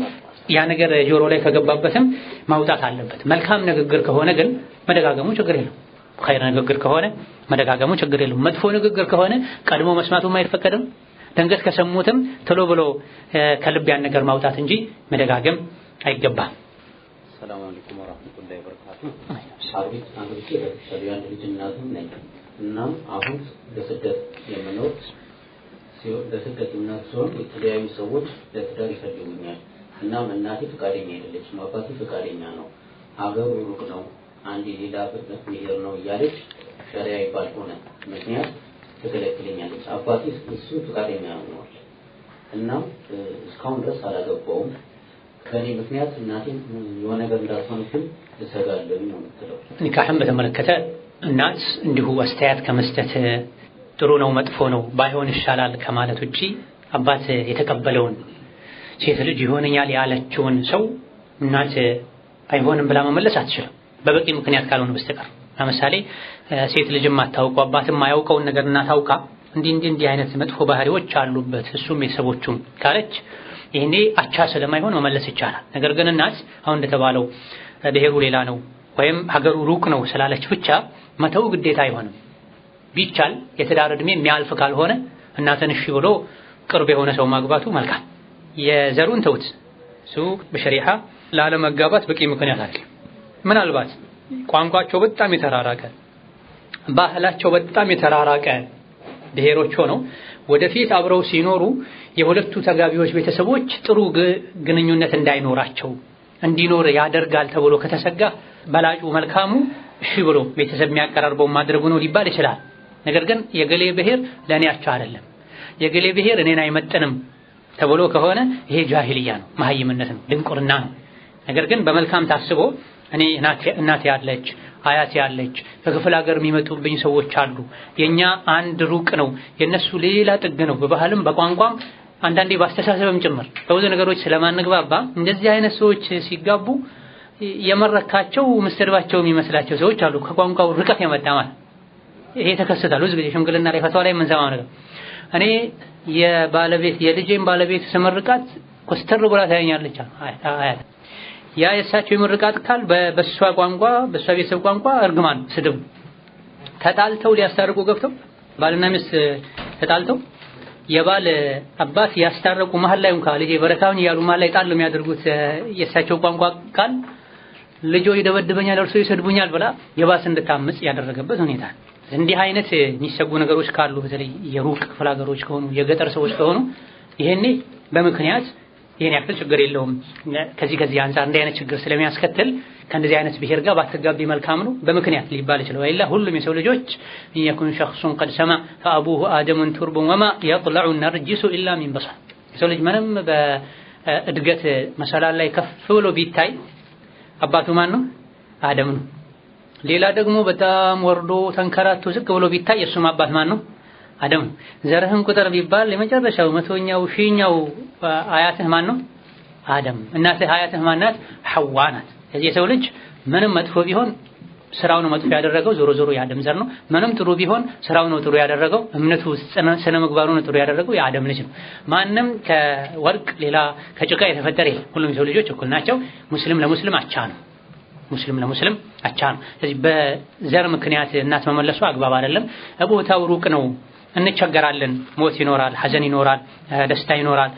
ያ ነገር ጆሮ ላይ ከገባበትም ማውጣት አለበት መልካም ንግግር ከሆነ ግን መደጋገሙ ችግር የለውም ኸይር ንግግር ከሆነ መደጋገሙ ችግር የለውም መጥፎ ንግግር ከሆነ ቀድሞ መስማቱም አይፈቀድም ድንገት ከሰሙትም ቶሎ ብሎ ከልብ ያን ነገር ማውጣት እንጂ መደጋገም አይገባም
ሰላም አለይኩም ወራህመቱላሂ ወበረካቱ
አርቢት አንብቼ ለተሻለ ልጅናቱም ነኝ እናም አሁን በስደት የምኖር ሲሆን በስደት የምኖር የተለያዩ ሰዎች ለትዳር ይፈልጉኛል እናም እናቴ ፈቃደኛ አይደለችም አባቴ ፈቃደኛ ነው ሀገሩ ሩቅ ነው አንድ ሌላ ፍጥነት ሚሄድ ነው እያለች ሸሪዓ ባልሆነ ምክንያት ተከለክለኛለች አባቴ እሱ ፈቃደኛ ነው እናም እስካሁን ድረስ አላገባውም ከኔ ምክንያት እናቴ የሆነ ነገር እንዳትሆንብኝ እሰጋለሁ ነው የምትለው
ኒካህን በተመለከተ እናት እንዲሁ አስተያየት ከመስጠት ጥሩ ነው መጥፎ ነው ባይሆን ይሻላል ከማለት ውጪ አባት የተቀበለውን ሴት ልጅ ይሆነኛል ያለችውን ሰው እናት አይሆንም ብላ መመለስ አትችልም በበቂ ምክንያት ካልሆነ በስተቀር ለምሳሌ ሴት ልጅም አታውቀው አባትም ማያውቀውን ነገር እናታውቃ እንዲህ አይነት መጥፎ ባህሪዎች አሉበት እሱም ቤተሰቦቹም ካለች ይሄኔ አቻ ስለማይሆን መመለስ ይቻላል ነገር ግን እናት አሁን እንደተባለው ብሔሩ ሌላ ነው ወይም ሀገሩ ሩቅ ነው ስላለች ብቻ መተው ግዴታ አይሆንም ቢቻል የትዳር እድሜ የሚያልፍ ካልሆነ እናትን እሺ ብሎ ቅርብ የሆነ ሰው ማግባቱ መልካም የዘሩን ተውት እሱ በሸሪዓ ላለመጋባት በቂ ምክንያት አለ ምናልባት ቋንቋቸው በጣም የተራራቀ ባህላቸው በጣም የተራራቀ ብሔሮች ሆነው ወደፊት አብረው ሲኖሩ የሁለቱ ተጋቢዎች ቤተሰቦች ጥሩ ግንኙነት እንዳይኖራቸው እንዲኖር ያደርጋል ተብሎ ከተሰጋ በላጩ መልካሙ እሺ ብሎ ቤተሰብ የሚያቀራርበው ማድረጉ ነው ሊባል ይችላል ነገር ግን የገሌ ብሔር ለኔ አቻ አይደለም የገሌ ብሔር እኔን አይመጥንም ተብሎ ከሆነ ይሄ ጃሂልያ ነው መሃይምነት ነው ድንቁርና ነው ነገር ግን በመልካም ታስቦ እኔ እናቴ ያለች አያቴ ያለች ከክፍለ ሀገር የሚመጡብኝ ሰዎች አሉ የኛ አንድ ሩቅ ነው የነሱ ሌላ ጥግ ነው በባህልም በቋንቋም አንዳንዴ ባስተሳሰብም ጭምር በብዙ ነገሮች ስለማንግባባ እንደዚህ አይነት ሰዎች ሲጋቡ የመረካቸው መስተርባቸው የሚመስላቸው ሰዎች አሉ ከቋንቋው ርቀት የመጣ ማለት ይሄ ተከሰታል ብዙ ጊዜ ሽምግልና ላይ ፈተዋ ላይ የምንሰማው ነገር እኔ የልጄን ባለቤት ስመርቃት ኮስተር ብላ ታየኛለች አያት ያ የእሳቸው የምርቃት ቃል በሷ ቋንቋ በሷ ቤተሰብ ቋንቋ እርግማን ስድብ ተጣልተው ሊያስታርቁ ገብተው ባልና ሚስት ተጣልተው የባል አባት ያስታረቁ መሃል ላይ እንኳን ልጄ በረካውን ያሉ መሃል ላይ ጣል የሚያደርጉት የእሳቸው ቋንቋ ቃል ልጆ ይደበድበኛል እርሶ ይሰድቡኛል ብላ የባስ እንድታምጽ ያደረገበት ሁኔታ እንዲህ አይነት የሚሰጉ ነገሮች ካሉ በተለይ የሩቅ ክፍለ ሀገሮች ከሆኑ የገጠር ሰዎች ከሆኑ ይሄኔ በምክንያት ይሄን ያክል ችግር የለውም ከዚህ አንፃር እንዲህ አይነት ችግር ስለሚያስከትል ከእንደዚህ አይነት ብሄር ጋር ባትጋቢ መልካም ነው በምክንያት ሊባል ይችላል ወይላ ሁሉም የሰው ልጆች يكون شخص قد سمع فابوه ادم ترب وما يطلع النرجس الا من بصر የሰው ልጅ ምንም በእድገት መሰላል ላይ ከፍ ብሎ ቢታይ አባቱ ማን ነው አደም ነው ሌላ ደግሞ በጣም ወርዶ ተንከራቶ ዝቅ ብሎ ቢታይ እሱም አባት ማን ነው አደም ዘርህን ቁጥር ቢባል የመጨረሻው መቶኛው ሺኛው አያትህ ማን ነው አደም እናትህ አያትህ ማናት ሐዋ ናት ስለዚህ የሰው ልጅ ምንም መጥፎ ቢሆን ስራው ነው መጥፎ ያደረገው ዞሮ የአደም ዘር ነው ምንም ጥሩ ቢሆን ስራው ነው ጥሩ ያደረገው እምነቱ ስነ ምግባሩ ነው ጥሩ ያደረገው የአደም ልጅ ነው ማንም ከወርቅ ሌላ ከጭቃ የተፈጠረ ሁሉም የሰው ልጆች እኩል ናቸው ሙስሊም ለሙስሊም አቻ ነው ሙስሊም ለሙስሊም አቻ ነው ስለዚህ በዘር ምክንያት እናት መመለሱ አግባብ አይደለም ቦታው ሩቅ ነው እንቸገራለን ሞት ይኖራል ሐዘን ይኖራል ደስታ ይኖራል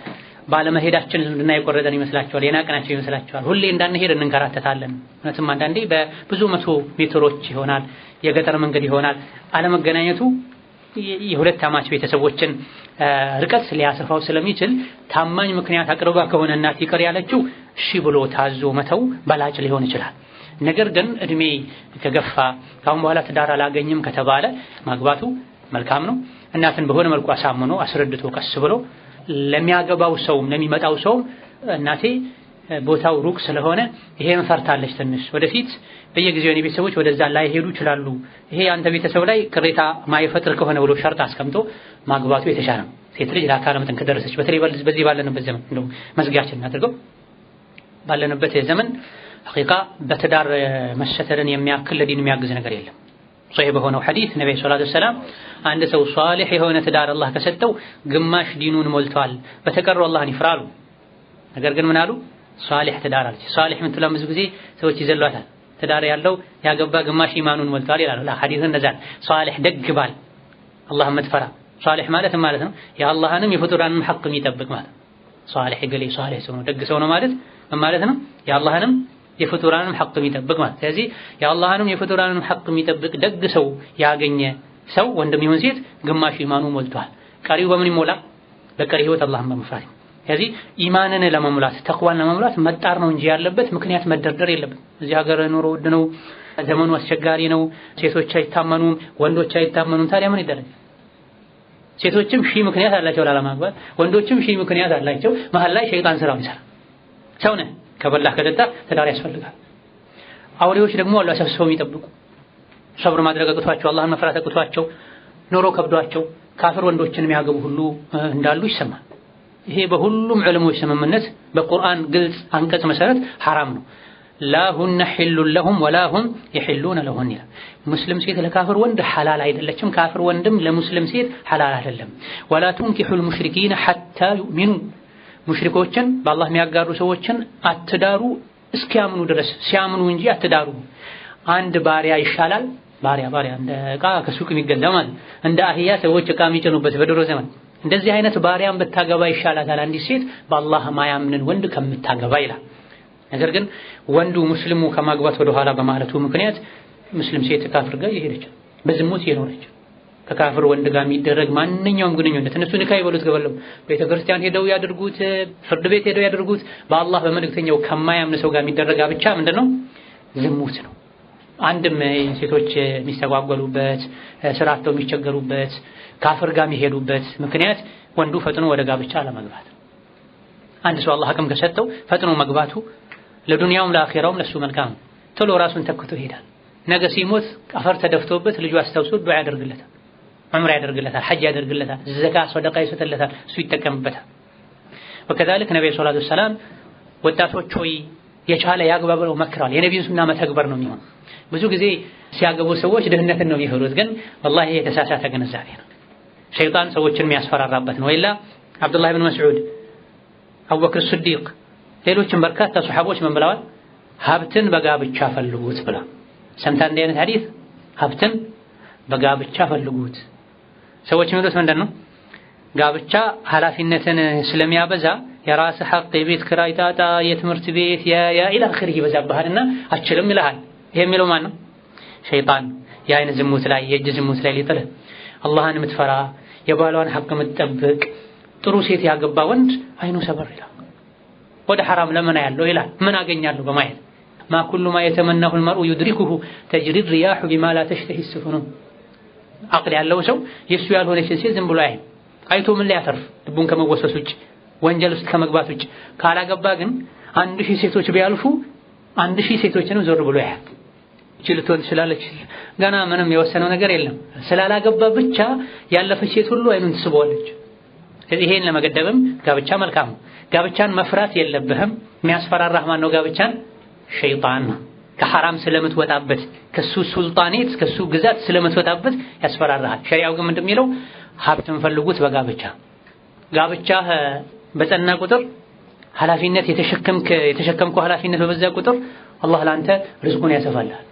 ባለመሄዳችን ዝምድና የቆረጠን ይመስላችኋል የናቀናቸው ይመስላችኋል ሁሌ እንዳንሄድ እንንከራተታለን እነትም አንዳንዴ በብዙ መቶ ሜትሮች ይሆናል የገጠር መንገድ ይሆናል አለመገናኘቱ የሁለት አማች ቤተሰቦችን ርቀት ሊያሰፋው ስለሚችል ታማኝ ምክንያት አቅርባ ከሆነ እናት ይቀር ያለችው እሺ ብሎ ታዞ መተው በላጭ ሊሆን ይችላል ነገር ግን እድሜ ከገፋ ካሁን በኋላ ትዳር አላገኝም ከተባለ ማግባቱ መልካም ነው እናትን በሆነ መልኩ አሳምኖ አስረድቶ ቀስ ብሎ ለሚያገባው ሰው ለሚመጣው ሰው እናቴ ቦታው ሩቅ ስለሆነ ይሄን ፈርታለች ትንሽ ወደፊት በየጊዜው የኔ ቤተሰቦች ወደዛ ላይ ሄዱ ይችላሉ ይሄ አንተ ቤተሰብ ላይ ቅሬታ ማይፈጥር ከሆነ ብሎ ሸርጥ አስቀምጦ ማግባቱ የተሻለ ነው ሴት ልጅ ለአካለ መጠን ከደረሰች በተለይ በዚህ ባለንበት ዘመን እንደው መዝጊያችን አድርገው ባለንበት ዘመን ሐቂቃ በትዳር መሸተርን የሚያክል ለዲን የሚያግዝ ነገር የለም ሶሂህ በሆነው ሐዲስ ነብዩ ሰለላሁ ዐለይሂ ወሰለም አንድ ሰው ሷሊህ የሆነ ትዳር አላህ ከሰጠው ግማሽ ዲኑን ሞልቷል በተቀረው አላህን ይፍራሉ ነገር ግን ምን አሉ ሷሊህ ትዳር አለች ሷሊህ ምን ትላም ብዙ ጊዜ ሰዎች ይዘሏታል ትዳር ያለው ያገባ ግማሽ ኢማኑን ሞልቷል ይላሉ ላ ሐዲስ እንደዛ ሷሊህ ደግ ባል አላህን መትፈራ ሷሊህ ማለት ነው የአላህንም የፍጡራንም ሐቅ የሚጠብቅ ማለት ሷሊህ ገሌ ሷሊህ ሰው ነው ደግ ሰው ነው ማለት ነው የአላህንም የፍጡራንም ሐቅ የሚጠብቅ ማለት ስለዚህ የአላህንም የፍጡራንም ሐቅ የሚጠብቅ ደግ ሰው ያገኘ ሰው ወንድም ይሁን ሴት ግማሽ ኢማኑ ሞልቷል ቀሪው በምን ይሞላ በቀሪ ህይወት አላህን በመፍራት ስለዚህ ኢማንን ለመሙላት ተቅዋን ለመሙላት መጣር ነው እንጂ ያለበት ምክንያት መደርደር የለበት እዚህ ሀገር ኑሮ ውድ ነው ዘመኑ አስቸጋሪ ነው ሴቶች አይታመኑም ወንዶች አይታመኑም ታዲያ ምን ይደረግ ሴቶችም ሺህ ምክንያት አላቸው ላለማግባት ወንዶችም ሺህ ምክንያት አላቸው መሃል ላይ ሸይጣን ስራውን ይሰራል ሰው ነህ ከበላህ ከጠጣ ትዳር ያስፈልጋል አውሬዎች ደግሞ አላህ ሰብስበው የሚጠብቁ ሰብር ማድረግ አቅቷቸው አላህን መፍራት አቅቷቸው ኑሮ ከብዷቸው ካፍር ወንዶችን የሚያገቡ ሁሉ እንዳሉ ይሰማል ይሄ በሁሉም ዑለሞች ስምምነት በቁርአን ግልጽ አንቀጽ መሰረት حرام ነው لا هن حل لهم ولا هم يحلون لهن ሙስሊም ሴት ለካፍር ወንድ ሐላል አይደለችም ካፍር ወንድም ለሙስሊም ሴት ሐላል አይደለም ولا تنكحوا المشركين حتى يؤمنوا ሙሽሪኮችን በአላህ የሚያጋሩ ሰዎችን አትዳሩ እስኪያምኑ ድረስ ሲያምኑ እንጂ አትዳሩ አንድ ባሪያ ይሻላል ባሪያ እንደ ዕቃ ከሱቅ የሚገዛ ማለት እንደ አህያ ሰዎች ዕቃ የሚጭኑበት በድሮ ዘመን እንደዚህ አይነት ባሪያን ብታገባ ይሻላታል አንዲት ሴት በአላህ ማያምንን ወንድ ከምታገባ ይላል ነገር ግን ወንዱ ሙስሊሙ ከማግባት ወደ ኋላ በማለቱ ምክንያት ሙስሊም ሴት ካፍር ጋር ይሄደች በዝሙት የኖረች ከካፍር ወንድ ጋር የሚደረግ ማንኛውም ግንኙነት እነሱ ንካይ ይበሉት ገበለው ቤተክርስቲያን ሄደው ያድርጉት ፍርድ ቤት ሄደው ያድርጉት በአላህ በመልእክተኛው ከማያምን ሰው ጋር የሚደረግ ብቻ ምንድነው ዝሙት ነው አንድም ሴቶች የሚስተጓጎሉበት ስራቸው የሚቸገሩበት ካፍር ጋር የሚሄዱበት ምክንያት ወንዱ ፈጥኖ ወደ ጋብቻ ለመግባት አንድ ሰው አላህ አቅም ከሰጠው ፈጥኖ መግባቱ ለዱንያውም ለአኺራውም ለሱ መልካም ቶሎ ራሱን ተክቶ ይሄዳል ነገ ሲሞት አፈር ተደፍቶበት ልጁ አስተውሶ ዱዓ ያደርግለታል ዑምራ ያደርግለታል ሐጅ ያደርግለታል ዘካ ሰደቃ ይሰጥለታል እሱ ይተከምበታል ወከዛልክ ነብዩ ሰለላሁ ዐለይሂ ወሰለም ወጣቶች ሆይ የቻለ ያግባብለው መክራል የነብዩን ሱና መተግበር ነው የሚሆነው ብዙ ጊዜ ሲያገቡ ሰዎች ድህነትን ነው የሚፈሩት ግን والله የተሳሳተ ግንዛቤ ነው ሸይጣን ሰዎችን የሚያስፈራራበት ነው ወይላ አብዱላህ ኢብኑ መስዑድ አቡበክር ሲዲቅ ሌሎችም በርካታ ሱሐቦች ምን ብለዋል ሀብትን በጋብቻ ፈልጉት ብላ ሰምታ እንደ አይነት ሐዲስ ሀብትን በጋብቻ ፈልጉት። ሰዎች የሚሉት ምንድነው? ጋብቻ ኃላፊነትን ስለሚያበዛ የራስ ሐቅ የቤት ኪራይ ጣጣ የትምህርት ቤት ያ ኢላ አኺር ይበዛብሃልና አችልም ይልሃል። ይሄ የሚለው ማን ነው? ሸይጣን። የአይን ዝሙት ላይ የእጅ ዝሙት ላይ ሊጥልህ አላህን የምትፈራ የባሏን ሐቅ የምትጠብቅ ጥሩ ሴት ያገባ ወንድ አይኑ ሰበር ይላል። ወደ ሐራም ለምን ያለው ይላል። ምን አገኛለሁ በማየት ማ ኩሉ ማ የተመናሁ المرء يدركه تجري الرياح بما لا تشتهي السفن። አቅል ያለው ሰው የሱ ያልሆነችን ሴት ዝም ብሎ አይም አይቶ ምን ሊያተርፍ ልቡን ከመወሰስ ውጭ ወንጀል ውስጥ ከመግባት ውጭ። ካላገባ ግን 1000 ሴቶች ቢያልፉ 1000 ሴቶችንም ዞር ብሎ ያያል። ልትሆን ትችላለች። ገና ምንም የወሰነው ነገር የለም። ስላላገባ ብቻ ያለፈች ሴት ሁሉ አይኑን ትስበዋለች። ይሄን ለመገደብም ጋብቻ መልካም ነው። ጋብቻን መፍራት የለብህም። የሚያስፈራራህ ማን ነው? ጋብቻን ሸይጣን ነው። ከሐራም ስለምትወጣበት ከሱ ሱልጣኔት ከሱ ግዛት ስለምትወጣበት ያስፈራራሃል። ሸሪዓው ግን ምንድነው የሚለው? ሀብትን ፈልጉት በጋብቻ። ጋብቻ በጸና ቁጥር ኃላፊነት የተሸከምከው ኃላፊነት በበዛ ቁጥር አላህ ላንተ ርዝቁን ያሰፋልሃል።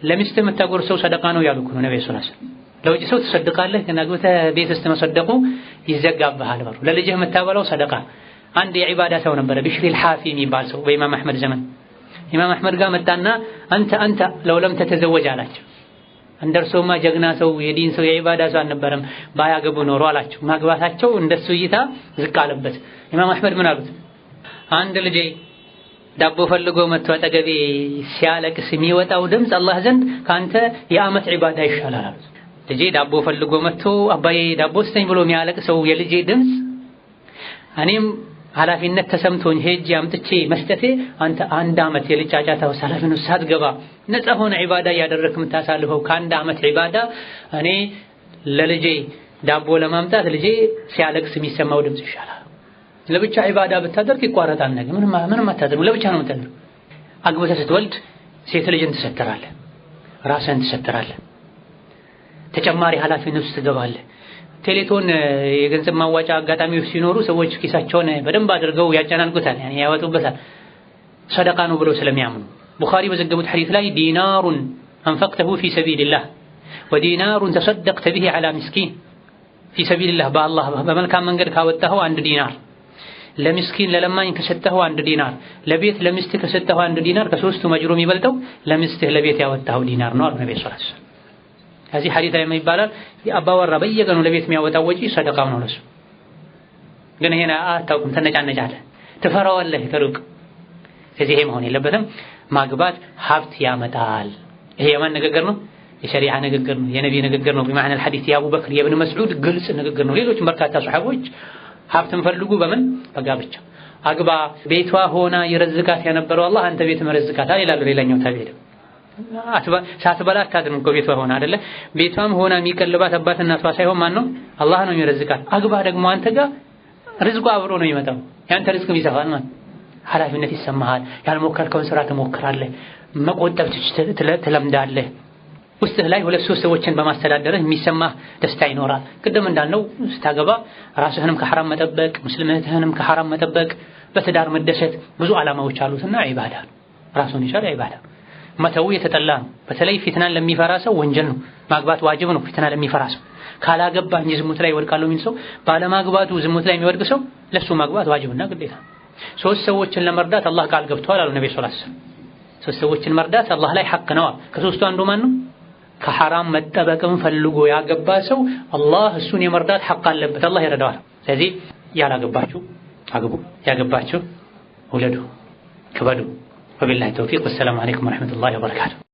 ለሚስት የምታጎርሰው ሰደቃ ነው ያሉት ነው ነብዩ ሰለላሁ ዐለይሂ ወሰለም። ለውጭ ሰው ተሰደቃለህ ግን አግብተህ ቤት ውስጥ መሰደቁ ይዘጋብሃል ባሉ። ለልጅህ የምታበላው ሰደቃ። አንድ የዒባዳ ሰው ነበረ ቢሽሪል ሐፊ የሚባል ሰው በኢማም አህመድ ዘመን። ኢማም አህመድ ጋር መጣና አንተ ለው ለም ተተዘወጅ አላቸው። እንደርሶማ ጀግና ሰው የዲን ሰው የዒባዳ ሰው አልነበረም ባያገቡ ኖሮ አላቸው። ማግባታቸው እንደሱ እይታ ዝቅ አለበት። ኢማም አህመድ ምን አሉት? አንድ ልጅ ዳቦ ፈልጎ መጥቶ አጠገቤ ሲያለቅስ የሚወጣው ድምፅ አላህ ዘንድ ካንተ የዓመት ዒባዳ ይሻላል አሉት። ልጄ ዳቦ ፈልጎ መጥቶ አባዬ ዳቦ ስጠኝ ብሎ የሚያለቅሰው የልጄ ድምፅ እኔም ኃላፊነት ተሰምቶኝ ሄጄ አምጥቼ መስጠቴ አንተ 1 ዓመት የልጅ ጫጫታው ኃላፊነት ሳትገባ ነፃ ሆነ ዒባዳ ያደረክ የምታሳልፈው ከ1 ዓመት ዒባዳ እኔ ለልጄ ዳቦ ለማምጣት ልጄ ሲያለቅስ የሚሰማው ድምፅ ይሻላል። ለብቻ ዒባዳ ብታደርግ ይቋረጣል። ነገር ምንም አታደርግ፣ ለብቻ ነው የምታደርገው። አግብተህ ስትወልድ ሴት ልጅን ትሰትራለህ፣ ራስህን ትሰትራለህ፣ ተጨማሪ ኃላፊነት ውስጥ ትገባለህ። ቴሌቶን የገንዘብ ማዋጫ አጋጣሚዎች ሲኖሩ ሰዎች ኪሳቸውን በደንብ አድርገው ያጨናንቁታል፣ ያወጡበታል ሰደቃ ነው ብለው ስለሚያምኑ። ቡኻሪ በዘገቡት ሐዲስ ላይ ዲናሩን አንፈቅተሁ ፊ ሰቢልላህ ወዲናሩን ተሰደቅተ ቢሂ ዐላ ምስኪን ፊ ሰቢልላህ በአላህ በመልካም መንገድ ካወጣኸው 1 ዲናር፣ ለምስኪን ለለማኝ ከሰጠኸው 1 ዲናር፣ ለቤት ለሚስትህ ከሰጠኸው 1 ዲናር ከሶስቱ መጅሩ የሚበልጠው ለሚስትህ ለቤት ያወጣኸው ዲናር ነው አሉ ነብዩ ሰለላሁ ዐለይሂ ወሰለም። ከዚህ ሐዲስ ላይ ምን ይባላል? የአባወራ በየቀኑ ለቤት የሚያወጣው ወጪ ሰደቃው ነው ለሱ። ግን ይሄን አታውቁም፣ ተነጫነጫለህ፣ ትፈራዋለህ ከሩቅ። ስለዚህ ይሄ መሆን የለበትም። ማግባት ሀብት ያመጣል። ይሄ የማን ንግግር ነው? የሸሪዓ ንግግር ነው፣ የነብይ ንግግር ነው። በማዕና الحديث የአቡበክር የኢብኑ መስዑድ ግልጽ ንግግር ነው። ሌሎች በርካታ ሱሐቦች ሀብትን ፈልጉ በምን በጋብቻ አግባ። ቤቷ ሆና ይረዝቃት የነበረው አላህ አንተ ቤት መረዝቃታል ይላሉ ሌላኛው ታቢዒ። ሳትበላ አታድርም እኮ ቤቷ ሆና አይደለ? ቤቷም ሆና የሚቀልባት አባት እናቷ ሳይሆን ማን ነው? አላህ ነው የሚረዝቃት። አግባ ደግሞ አንተ ጋር ርዝቁ አብሮ ነው የሚመጣው። ያንተ ርዝቅም ይሰፋል ማለት ኃላፊነት ይሰማሃል። ያልሞከርከውን ስራ ትሞክራለህ፣ መቆጠብ ትለምዳለህ። ውስጥህ ላይ 2-3 ሰዎችን በማስተዳደርህ የሚሰማህ ደስታ ይኖራል። ቅድም እንዳልነው ስታገባ ራስህንም ከሐራም መጠበቅ፣ ሙስሊምነትህንም ከሐራም መጠበቅ፣ በትዳር መደሰት ብዙ ዓላማዎች አሉትና ዒባዳ ነው፣ ራሱን የቻለ ዒባዳ። መተው የተጠላ ነው። በተለይ ፊትናን ለሚፈራ ሰው ወንጀል ነው። ማግባት ዋጅብ ነው ፊትና ለሚፈራ ሰው። ካላገባ እንጂ ዝሙት ላይ ይወድቃለሁ የሚል ሰው፣ ባለማግባቱ ዝሙት ላይ የሚወድቅ ሰው ለሱ ማግባት ዋጅብና ግዴታ። 3 ሰዎችን ለመርዳት አላህ ቃል ገብቷል አሉ ነብዩ ሰለላሁ ዐለይሂ ወሰለም። 3 ሰዎችን መርዳት አላህ ላይ ሐቅ ነው። ከ3ቱ አንዱ ማን ነው? ከሐራም መጠበቅን ፈልጎ ያገባ ሰው አላህ እሱን የመርዳት ሐቅ አለበት፣ አላህ ይረዳዋል። ስለዚህ ያላገባችሁ አግቡ፣ ያገባችሁ ውለዱ፣ ክበዱ። ወቢላሂ ተውፊቅ። ወሰላሙ አለይኩም ወረሕመቱላሂ ወበረካቱሁ።